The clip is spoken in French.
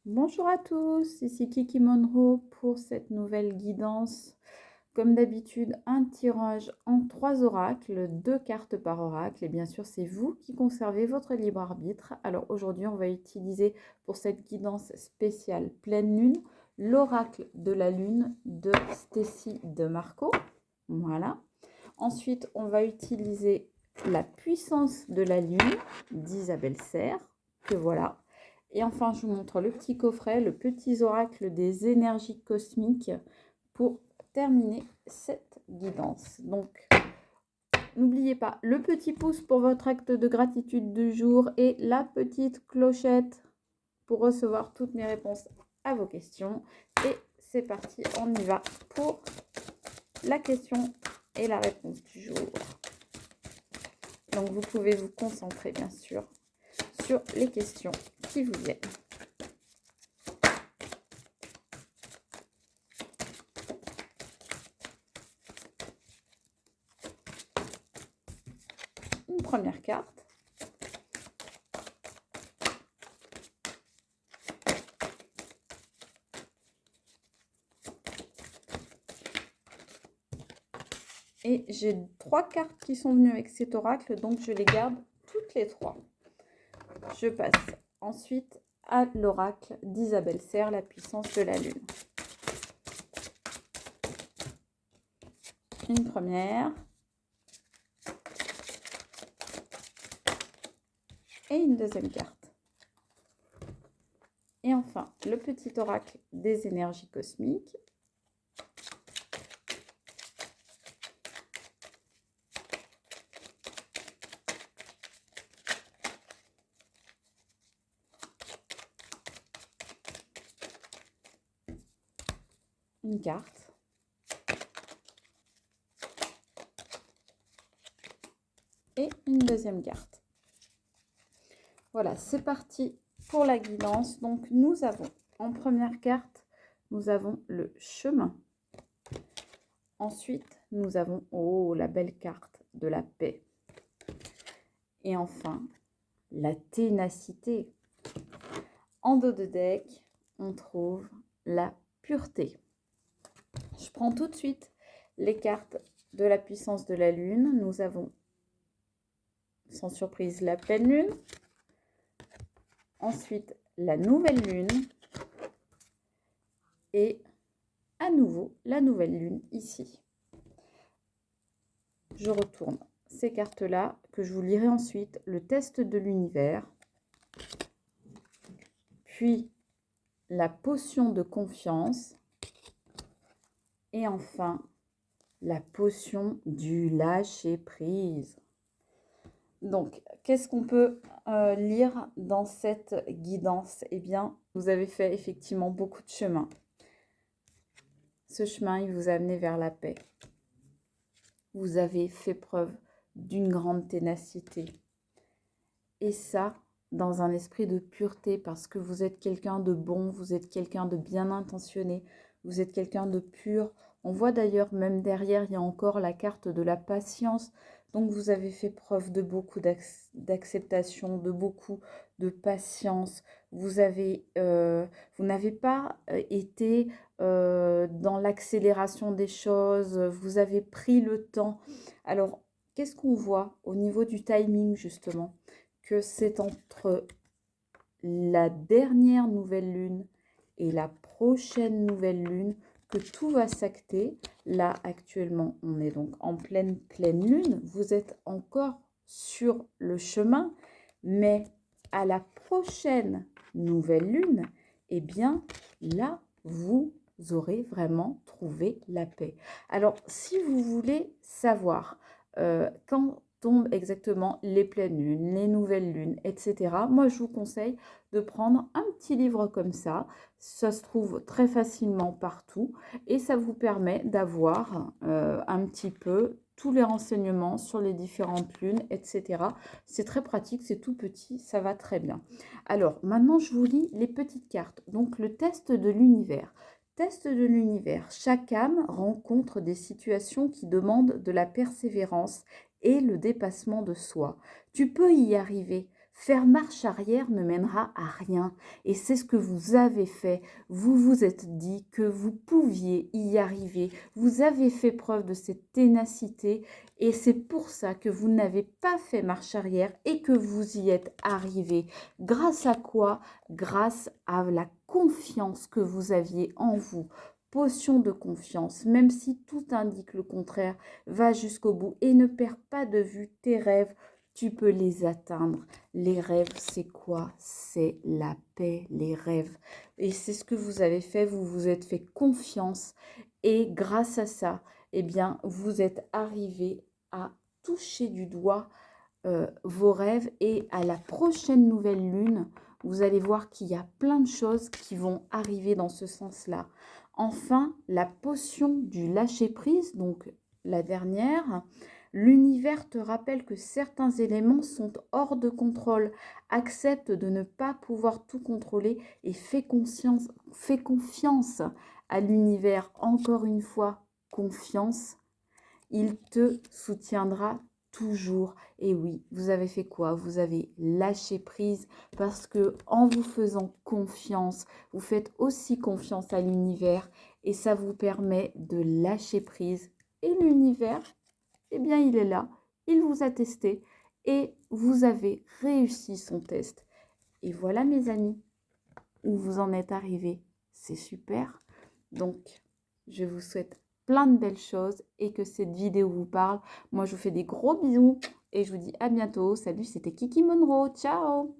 Bonjour à tous, ici Kiki Monroe pour cette nouvelle guidance. Comme d'habitude, un tirage en 3 oracles, 2 cartes par oracle. Et bien sûr, c'est vous qui conservez votre libre arbitre. Alors aujourd'hui, on va utiliser pour cette guidance spéciale pleine lune, l'oracle de la lune de Stacy de Marco. Voilà. Ensuite, on va utiliser la puissance de la lune d'Isabelle Serre, que voilà. Et enfin, je vous montre le petit coffret, le petit oracle des énergies cosmiques pour terminer cette guidance. Donc, n'oubliez pas le petit pouce pour votre acte de gratitude du jour et la petite clochette pour recevoir toutes mes réponses à vos questions. Et c'est parti, on y va pour la question et la réponse du jour. Donc, vous pouvez vous concentrer, bien sûr, sur les questions qui vous viennent. Une première carte. Et j'ai 3 cartes qui sont venues avec cet oracle, donc je les garde toutes les 3. Je passe ensuite à l'oracle d'Isabelle Serre, la puissance de la lune. Une première. Et une deuxième carte. Et enfin, le petit oracle des énergies cosmiques. Une carte. Et une deuxième carte. Voilà, c'est parti pour la guidance. Donc, nous avons en première carte, nous avons le chemin. Ensuite, nous avons, oh, la belle carte de la paix. Et enfin, la ténacité. En dos de deck, on trouve la pureté. Je prends tout de suite les cartes de la puissance de la lune. Nous avons, sans surprise, la pleine lune. Ensuite, la nouvelle lune. Et à nouveau, la nouvelle lune ici. Je retourne ces cartes-là que je vous lirai ensuite. Le test de l'univers. Puis, la potion de confiance. Et enfin, la potion du lâcher-prise. Donc, qu'est-ce qu'on peut lire dans cette guidance? Eh bien, vous avez fait effectivement beaucoup de chemin. Ce chemin, il vous a amené vers la paix. Vous avez fait preuve d'une grande ténacité. Et ça, dans un esprit de pureté, parce que vous êtes quelqu'un de bon, vous êtes quelqu'un de bien intentionné, vous êtes quelqu'un de pur. On voit d'ailleurs, même derrière, il y a encore la carte de la patience. Donc, vous avez fait preuve de beaucoup d'acceptation, de beaucoup de patience. Vous n'avez pas été dans l'accélération des choses. Vous avez pris le temps. Alors, qu'est-ce qu'on voit au niveau du timing, justement? Que c'est entre la dernière nouvelle lune et la prochaine nouvelle lune que tout va s'acter. Là, actuellement, on est donc en pleine lune. Vous êtes encore sur le chemin, mais à la prochaine nouvelle lune, eh bien, là, vous aurez vraiment trouvé la paix. Alors, si vous voulez savoir quand tombent exactement les pleines lunes, les nouvelles lunes, etc. Moi, je vous conseille de prendre un petit livre comme ça. Ça se trouve très facilement partout et ça vous permet d'avoir un petit peu tous les renseignements sur les différentes lunes, etc. C'est très pratique, c'est tout petit, ça va très bien. Alors, maintenant, je vous lis les petites cartes. Donc, le test de l'univers. Test de l'univers. Chaque âme rencontre des situations qui demandent de la persévérance et le dépassement de soi. Tu peux y arriver. Faire marche arrière ne mènera à rien. Et c'est ce que vous avez fait. Vous vous êtes dit que vous pouviez y arriver. Vous avez fait preuve de cette ténacité et c'est pour ça que vous n'avez pas fait marche arrière et que vous y êtes arrivé. Grâce à quoi? Grâce à la confiance que vous aviez en vous. Potion de confiance, même si tout indique le contraire, va jusqu'au bout et ne perds pas de vue tes rêves. Tu peux les atteindre. Les rêves, c'est quoi? C'est la paix, les rêves. Et c'est ce que vous avez fait, vous vous êtes fait confiance et grâce à ça, eh bien, vous êtes arrivé à toucher du doigt vos rêves et à la prochaine nouvelle lune, vous allez voir qu'il y a plein de choses qui vont arriver dans ce sens-là. Enfin, la potion du lâcher-prise, donc la dernière, l'univers te rappelle que certains éléments sont hors de contrôle. Accepte de ne pas pouvoir tout contrôler et fais confiance à l'univers. Encore une fois, confiance. Il te soutiendra toujours. Et oui, vous avez fait quoi? Vous avez lâché prise parce que en vous faisant confiance, vous faites aussi confiance à l'univers et ça vous permet de lâcher prise. Et l'univers, eh bien, il est là. Il vous a testé et vous avez réussi son test. Et voilà, mes amis, où vous en êtes arrivés. C'est super. Donc, je vous souhaite plein de belles choses et que cette vidéo vous parle. Moi, je vous fais des gros bisous et je vous dis à bientôt. Salut, c'était Kiki Monroe. Ciao!